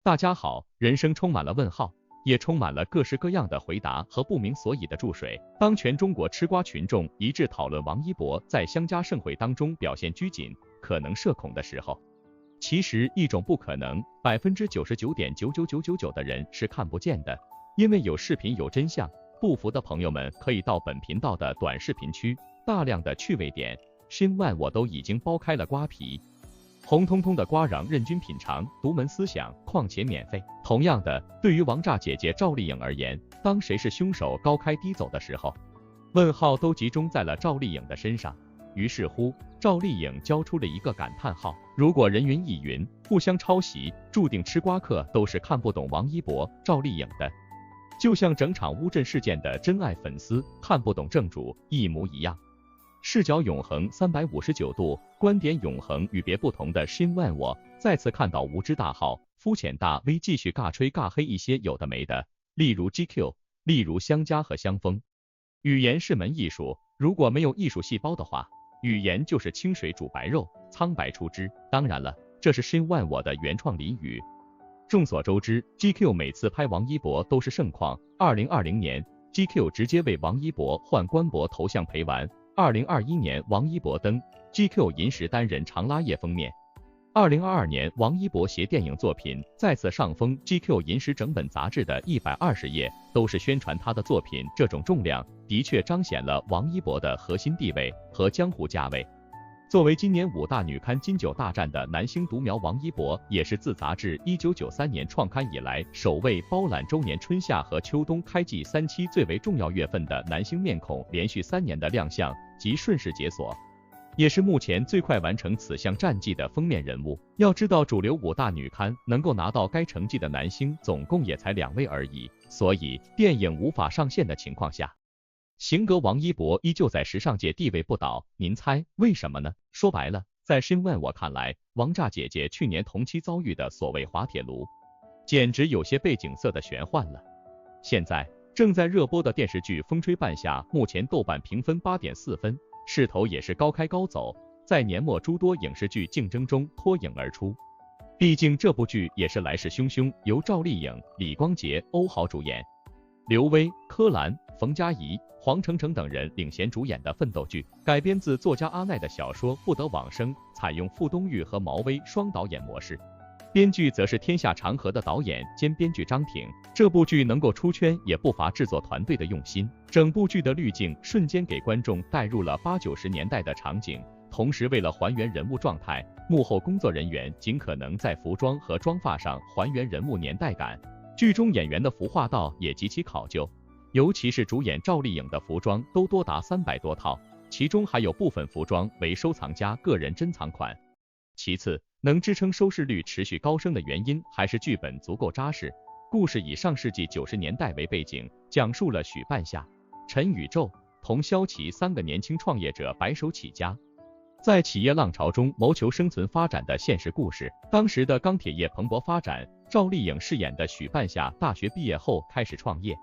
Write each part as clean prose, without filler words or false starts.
大家好，人生充满了问号，也充满了各式各样的回答和不明所以的注水。当全中国吃瓜群众一致讨论王一博在乡家盛会当中表现拘谨，可能社恐的时候，其实一种不可能，99.99999%的人是看不见的，因为有视频有真相。不服的朋友们可以到本频道的短视频区，大量的趣味点、新万我都已经剥开了瓜皮，红彤彤的瓜瓤任君品尝，独门思想，况且免费。同样的，对于王炸姐姐赵丽颖而言，当谁是凶手高开低走的时候，问号都集中在了赵丽颖的身上。于是乎，赵丽颖交出了一个感叹号：如果人云亦云，互相抄袭，注定吃瓜客都是看不懂王一博、赵丽颖的。就像整场乌镇事件的真爱粉丝看不懂正主一模一样。视角永恒359度，观点永恒与别不同的新万我再次看到无知大号、肤浅大 V 继续尬吹尬黑一些有的没的，例如 GQ， 例如香家和香风。语言是门艺术，如果没有艺术细胞的话，语言就是清水煮白肉，苍白出汁。当然了，这是新万我的原创俚语。众所周知 ，GQ 每次拍王一博都是盛况。2020年 ，GQ 直接为王一博换官博头像陪玩。2021年，王一博登 GQ 银石担任长拉页封面。2022年，王一博携电影作品再次上封 GQ 银石整本杂志的120页，都是宣传他的作品。这种重量的确彰显了王一博的核心地位和江湖价位。作为今年5大女刊金9大战的男星独苗，王一博也是自杂志1993年创刊以来首位包揽周年春夏和秋冬开季3期最为重要月份的男星面孔，连续3年的亮相及顺势解锁，也是目前最快完成此项战绩的封面人物。要知道，主流5大女刊能够拿到该成绩的男星总共也才2位而已，所以电影无法上线的情况下，型格王一博依旧在时尚界地位不倒。您猜为什么呢？说白了，在新万我看来，王炸姐姐去年同期遭遇的所谓滑铁卢，简直有些背景色的玄幻了。现在正在热播的电视剧《风吹半夏》，目前豆瓣评分8.4分，势头也是高开高走，在年末诸多影视剧竞争中脱颖而出。毕竟这部剧也是来势汹汹，由赵丽颖、李光洁、欧豪主演，刘威、柯蓝、冯佳怡、黄澄澄等人领衔主演的奋斗剧，改编自作家阿奈的小说《不得往生》，采用傅东育和毛威双导演模式，编剧则是天下长河的导演兼编剧张挺。这部剧能够出圈，也不乏制作团队的用心，整部剧的滤镜瞬间给观众带入了80、90年代的场景，同时为了还原人物状态，幕后工作人员尽可能在服装和妆发上还原人物年代感。剧中演员的服化道也极其考究，尤其是主演赵丽颖的服装都多达300多套，其中还有部分服装为收藏家个人珍藏款。其次，能支撑收视率持续高升的原因还是剧本足够扎实。故事以上世纪90年代为背景，讲述了许半夏、陈宇宙、童潇齐3个年轻创业者白手起家，在企业浪潮中谋求生存发展的现实故事。当时的钢铁业蓬勃发展，赵丽颖饰演的许半夏大学毕业后开始创业，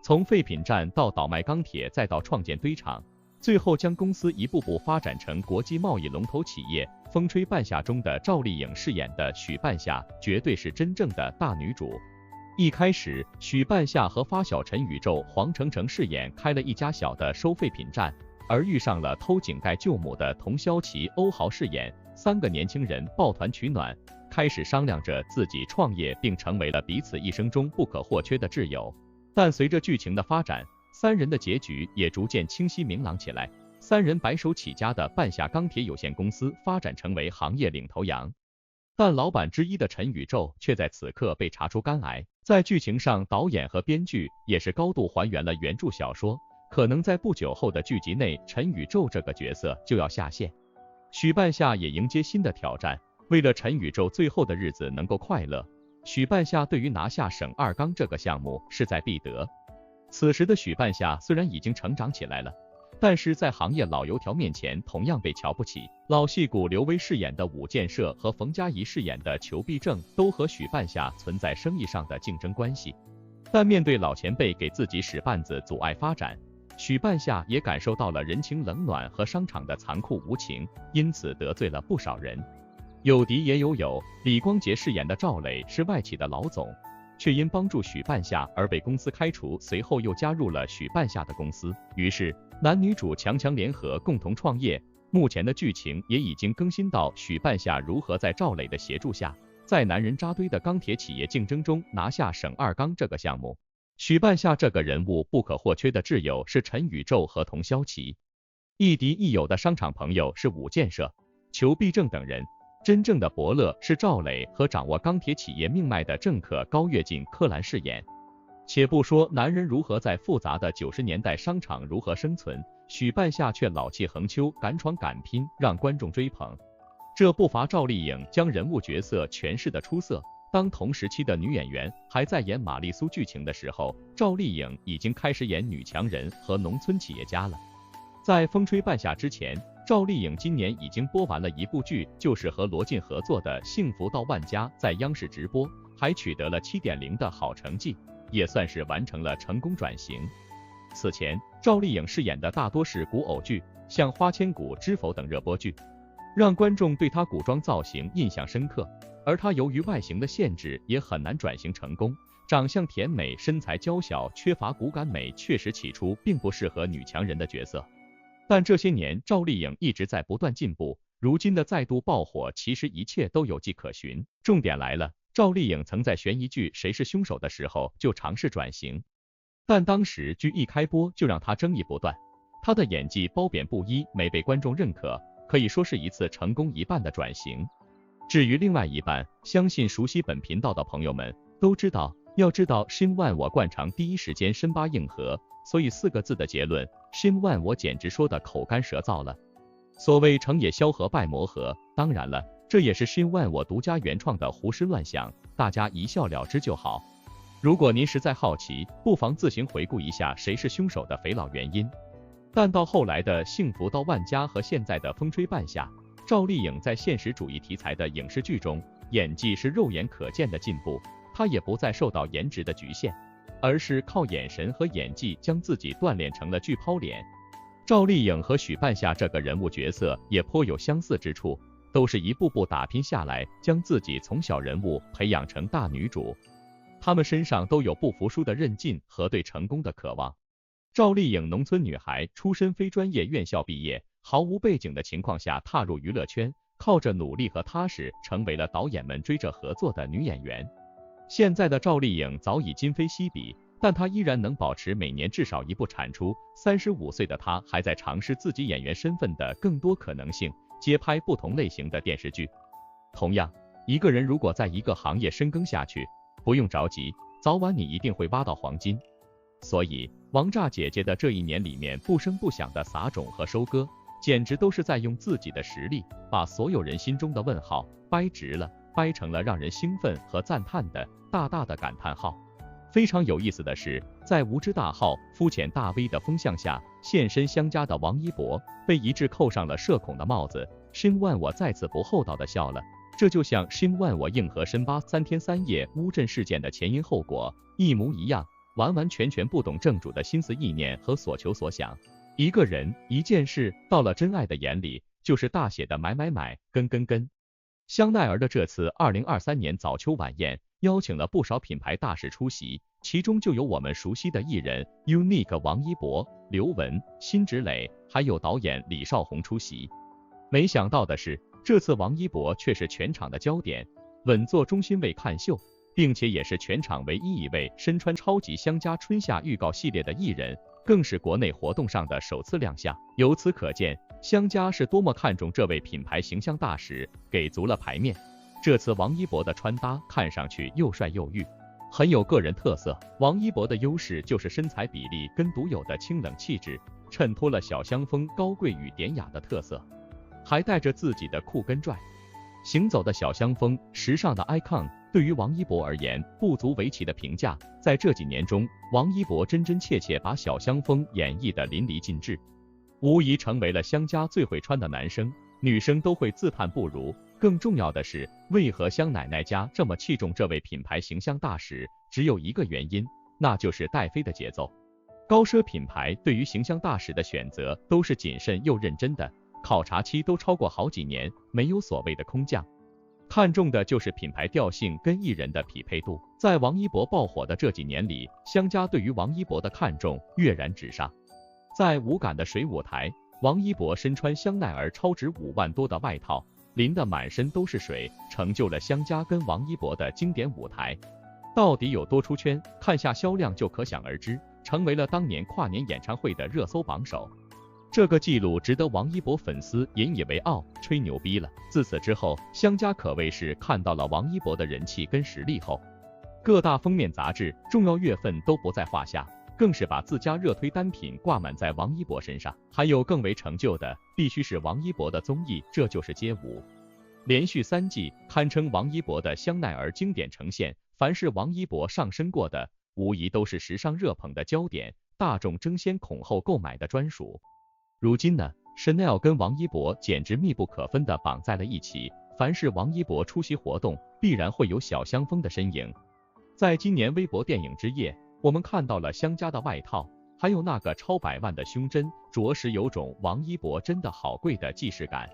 从废品站到倒卖钢铁，再到创建堆场，最后将公司一步步发展成国际贸易龙头企业。风吹半夏中的赵丽颖饰演的许半夏绝对是真正的大女主。一开始，许半夏和发小陈宇宙、黄澄澄饰演开了一家小的收废品站，而遇上了偷井盖救母的童潇齐、欧豪饰演3个年轻人抱团取暖，开始商量着自己创业，并成为了彼此一生中不可或缺的挚友。但随着剧情的发展，3人的结局也逐渐清晰明朗起来。3人白手起家的半夏钢铁有限公司发展成为行业领头羊，但老板之一的陈宇宙却在此刻被查出肝癌。在剧情上，导演和编剧也是高度还原了原著小说，可能在不久后的剧集内，陈宇宙这个角色就要下线。许半夏也迎接新的挑战，为了陈宇宙最后的日子能够快乐，许半夏对于拿下省2钢这个项目势在必得。此时的许半夏虽然已经成长起来了，但是在行业老油条面前同样被瞧不起。老戏骨刘威饰演的武建设和冯佳怡饰演的裘必正都和许半夏存在生意上的竞争关系，但面对老前辈给自己使绊子阻碍发展，许半夏也感受到了人情冷暖和商场的残酷无情，因此得罪了不少人。有敌也有友，李光洁饰演的赵磊是外企的老总，却因帮助许半夏而被公司开除，随后又加入了许半夏的公司。于是男女主强联合共同创业。目前的剧情也已经更新到许半夏如何在赵磊的协助下，在男人扎堆的钢铁企业竞争中拿下省二钢这个项目。许半夏这个人物不可或缺的挚友是陈宇宙和童潇琪，亦敌亦友的商场朋友是武建设、裘必正等人。真正的伯乐是赵磊和掌握钢铁企业命脉的政客高跃进、柯蓝饰演。且不说男人如何在复杂的90年代商场如何生存，许半夏却老气横秋，敢闯敢拼，让观众追捧。这不乏赵丽颖将人物角色诠释的出色。当同时期的女演员还在演玛丽苏剧情的时候，赵丽颖已经开始演女强人和农村企业家了。在风吹半夏之前，赵丽颖今年已经播完了一部剧，就是和罗晋合作的《幸福到万家》，在央视直播，还取得了7.0的好成绩，也算是完成了成功转型。此前，赵丽颖饰演的大多是古偶剧，像《花千骨》《知否》等热播剧，让观众对她古装造型印象深刻。而她由于外形的限制，也很难转型成功。长相甜美，身材娇小，缺乏骨感美，确实起初并不适合女强人的角色。但这些年，赵丽颖一直在不断进步，如今的再度爆火，其实一切都有迹可循。重点来了，赵丽颖曾在悬疑剧《谁是凶手》的时候就尝试转型，但当时剧一开播就让她争议不断，她的演技褒贬不一，没被观众认可，可以说是一次成功一半的转型。至于另外一半，相信熟悉本频道的朋友们都知道，要知道Shin Wan我惯常第一时间深扒硬核，所以4个字的结论，Shin Wan我简直说的口干舌燥了。所谓成也萧何败磨合，当然了，这也是Shin Wan我独家原创的胡思乱想，大家一笑了之就好。如果您实在好奇，不妨自行回顾一下谁是凶手的肥佬原因。但到后来的幸福到万家和现在的风吹半夏，赵丽颖在现实主义题材的影视剧中，演技是肉眼可见的进步，她也不再受到颜值的局限，而是靠眼神和演技将自己锻炼成了巨抛脸。赵丽颖和许半夏这个人物角色也颇有相似之处，都是一步步打拼下来，将自己从小人物培养成大女主。她们身上都有不服输的韧劲和对成功的渴望。赵丽颖农村女孩，出身非专业院校毕业，毫无背景的情况下踏入娱乐圈，靠着努力和踏实，成为了导演们追着合作的女演员。现在的赵丽颖早已今非昔比，但她依然能保持每年至少一部产出。35岁的她还在尝试自己演员身份的更多可能性，接拍不同类型的电视剧。同样，一个人如果在一个行业深耕下去，不用着急，早晚你一定会挖到黄金。所以王炸姐姐的这一年里面不声不响的撒种和收割，简直都是在用自己的实力把所有人心中的问号掰直了，掰成了让人兴奋和赞叹的大大的感叹号。非常有意思的是，在无知大号、肤浅大 V 的风向下，现身相加的王一博被一致扣上了社恐的帽子。Shin Wan我再次不厚道的笑了，这就像Shin Wan我硬核深扒3天3夜乌镇事件的前因后果一模一样，完完全全不懂正主的心思意念和所求所想。一个人一件事，到了真爱的眼里，就是大写的买买买，跟。香奈儿的这次2023年早秋晚宴，邀请了不少品牌大使出席，其中就有我们熟悉的艺人 Unique 王一博、刘雯、辛芷蕾，还有导演李少红出席。没想到的是，这次王一博却是全场的焦点，稳坐中心位看秀，并且也是全场唯一一位身穿超级香家春夏预告系列的艺人，更是国内活动上的首次亮相。由此可见，香家是多么看重这位品牌形象大使，给足了牌面。这次王一博的穿搭看上去又帅又御，很有个人特色。王一博的优势就是身材比例跟独有的清冷气质，衬托了小香风高贵与典雅的特色，还带着自己的酷跟拽。行走的小香风，时尚的 icon， 对于王一博而言不足为奇的评价。在这几年中，王一博真真切切把小香风演绎得淋漓尽致，无疑成为了香家最会穿的男生，女生都会自叹不如。更重要的是，为何香奶奶家这么器重这位品牌形象大使，只有一个原因，那就是带飞的节奏。高奢品牌对于形象大使的选择都是谨慎又认真的，考察期都超过好几年，没有所谓的空降。看重的就是品牌调性跟艺人的匹配度。在王一博爆火的这几年里，香家对于王一博的看重跃然纸上。在无感的水舞台，王一博身穿香奈儿超值5万多的外套，淋得满身都是水，成就了香家跟王一博的经典舞台。到底有多出圈，看下销量就可想而知，成为了当年跨年演唱会的热搜榜首。这个记录值得王一博粉丝引以为傲，吹牛逼了。自此之后，香家可谓是看到了王一博的人气跟实力后，各大封面杂志、重要月份都不在话下，更是把自家热推单品挂满在王一博身上。还有更为成就的，必须是王一博的综艺《这就是街舞》，连续3季，堪称王一博的香奈儿经典呈现。凡是王一博上身过的，无疑都是时尚热捧的焦点，大众争先恐后购买的专属。如今呢，Chanel 跟王一博简直密不可分的绑在了一起，凡是王一博出席活动，必然会有小香风的身影。在今年微博电影之夜，我们看到了香家的外套，还有那个超100万的胸针，着实有种王一博真的好贵的既视感。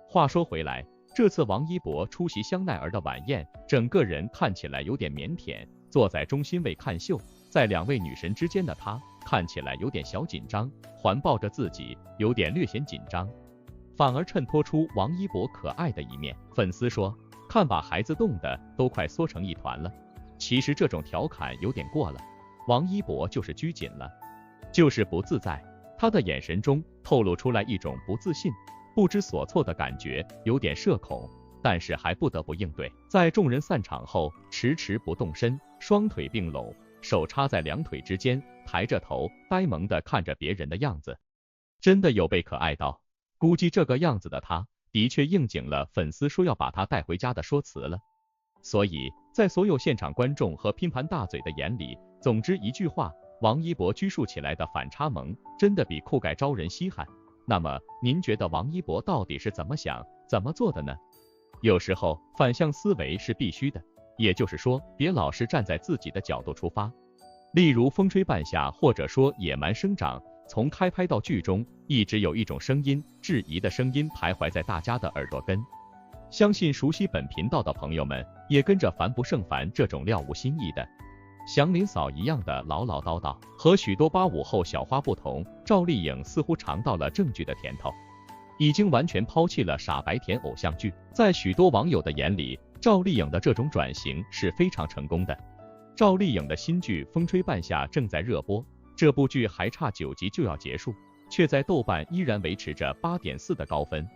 话说回来，这次王一博出席香奈儿的晚宴，整个人看起来有点腼腆，坐在中心位看秀，在2位女神之间的他，看起来有点小紧张，环抱着自己，有点略显紧张，反而衬托出王一博可爱的一面。粉丝说，看把孩子冻得都快缩成一团了。其实这种调侃有点过了，王一博就是拘谨了，就是不自在，他的眼神中透露出来一种不自信、不知所措的感觉，有点社恐，但是还不得不应对。在众人散场后，迟迟不动身，双腿并拢，手插在2腿之间，抬着头，呆萌地看着别人的样子，真的有被可爱到。估计这个样子的他，的确应景了粉丝说要把他带回家的说辞了。所以，在所有现场观众和拼盘大嘴的眼里，总之一句话，王一博拘束起来的反差萌，真的比酷盖招人稀罕。那么，您觉得王一博到底是怎么想、怎么做的呢？有时候，反向思维是必须的。也就是说，别老是站在自己的角度出发。例如风吹半夏，或者说野蛮生长，从开拍到剧中，一直有一种声音，质疑的声音徘徊在大家的耳朵根。相信熟悉本频道的朋友们，也跟着烦不胜烦这种了无新意的祥林嫂一样的唠唠叨叨。和许多85后小花不同，赵丽颖似乎尝到了正剧的甜头，已经完全抛弃了傻白甜偶像剧。在许多网友的眼里，赵丽颖的这种转型是非常成功的。赵丽颖的新剧《风吹半夏》正在热播，这部剧还差9集就要结束，却在豆瓣依然维持着8.4的高分。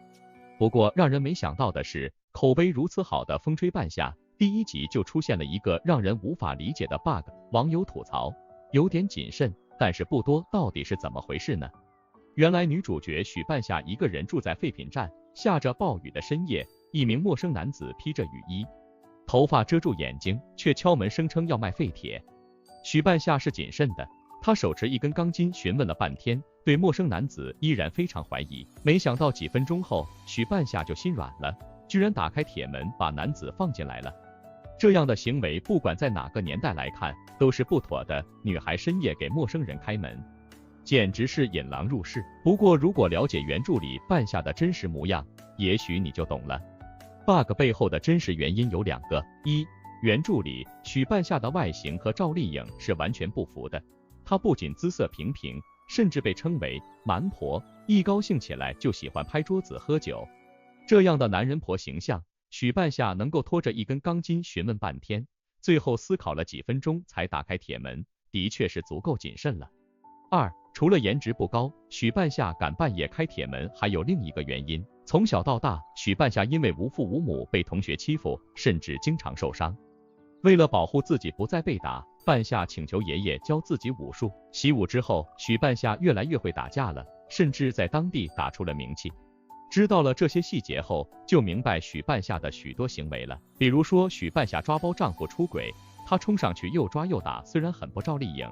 不过让人没想到的是，口碑如此好的《风吹半夏》第1集就出现了一个让人无法理解的 bug， 网友吐槽有点谨慎，但是不多，到底是怎么回事呢？原来女主角许半夏一个人住在废品站，下着暴雨的深夜，一名陌生男子披着雨衣，头发遮住眼睛，却敲门声称要卖废铁。许半夏是谨慎的，他手持一根钢筋询问了半天，对陌生男子依然非常怀疑。没想到几分钟后，许半夏就心软了，居然打开铁门把男子放进来了。这样的行为不管在哪个年代来看都是不妥的，女孩深夜给陌生人开门，简直是引狼入室。不过如果了解原著里半夏的真实模样，也许你就懂了。bug 背后的真实原因有2个。一，原著里许半夏的外形和赵丽颖是完全不符的，她不仅姿色平平，甚至被称为蛮婆，一高兴起来就喜欢拍桌子喝酒。这样的男人婆形象，许半夏能够拖着一根钢筋询问半天，最后思考了几分钟才打开铁门，的确是足够谨慎了。2，除了颜值不高，许半夏敢半夜开铁门还有另一个原因。从小到大，许半夏因为无父无母被同学欺负，甚至经常受伤。为了保护自己不再被打，半夏请求爷爷教自己武术。习武之后，许半夏越来越会打架了，甚至在当地打出了名气。知道了这些细节后，就明白许半夏的许多行为了。比如说许半夏抓包丈夫出轨，她冲上去又抓又打，虽然很不赵丽颖，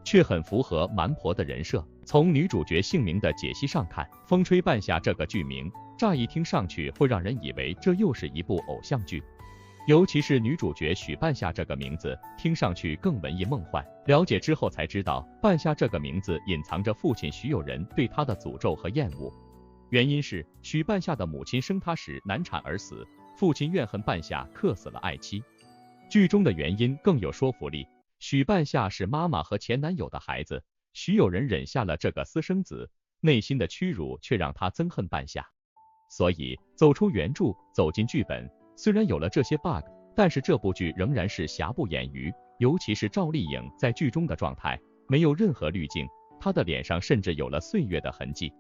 却很符合蛮婆的人设。从女主角姓名的解析上看，风吹半夏这个剧名，乍一听上去会让人以为这又是一部偶像剧。尤其是女主角许半夏这个名字，听上去更文艺梦幻。了解之后才知道，半夏这个名字隐藏着父亲许有人对她的诅咒和厌恶。原因是许半夏的母亲生她时难产而死，父亲怨恨半夏克死了爱妻。剧中的原因更有说服力，许半夏是妈妈和前男友的孩子，许有人忍下了这个私生子，内心的屈辱却让他憎恨半夏。所以走出原著，走进剧本，虽然有了这些 bug， 但是这部剧仍然是瑕不掩瑜，尤其是赵丽颖在剧中的状态，没有任何滤镜，她的脸上甚至有了岁月的痕迹，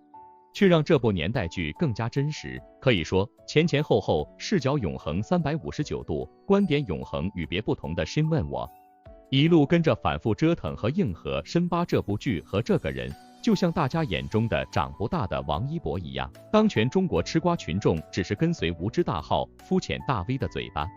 却让这部年代剧更加真实。可以说前前后后视角永恒359度，观点永恒与别不同的询问我，一路跟着反复折腾和硬核深扒这部剧和这个人，就像大家眼中的长不大的王一博一样，当全中国吃瓜群众只是跟随无知大号、肤浅大 V 的嘴巴，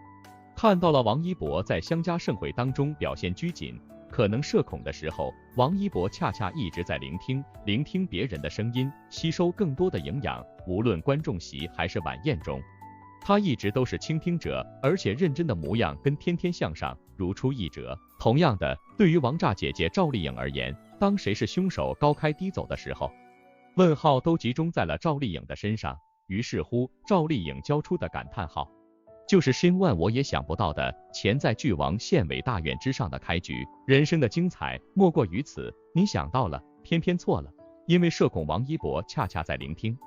看到了王一博在相加盛会当中表现拘谨，可能社恐的时候，王一博恰恰一直在聆听别人的声音，吸收更多的营养。无论观众席还是晚宴中，他一直都是倾听者，而且认真的模样跟天天向上如出一辙。同样的，对于王炸姐姐赵丽颖而言，当谁是凶手高开低走的时候，问号都集中在了赵丽颖的身上。于是乎，赵丽颖交出的感叹号，就是10万我也想不到的潜在巨王县委大院之上的开局。人生的精彩莫过于此，你想到了，偏偏错了，因为社恐王一博恰恰在聆听，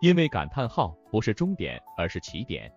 因为感叹号不是终点，而是起点。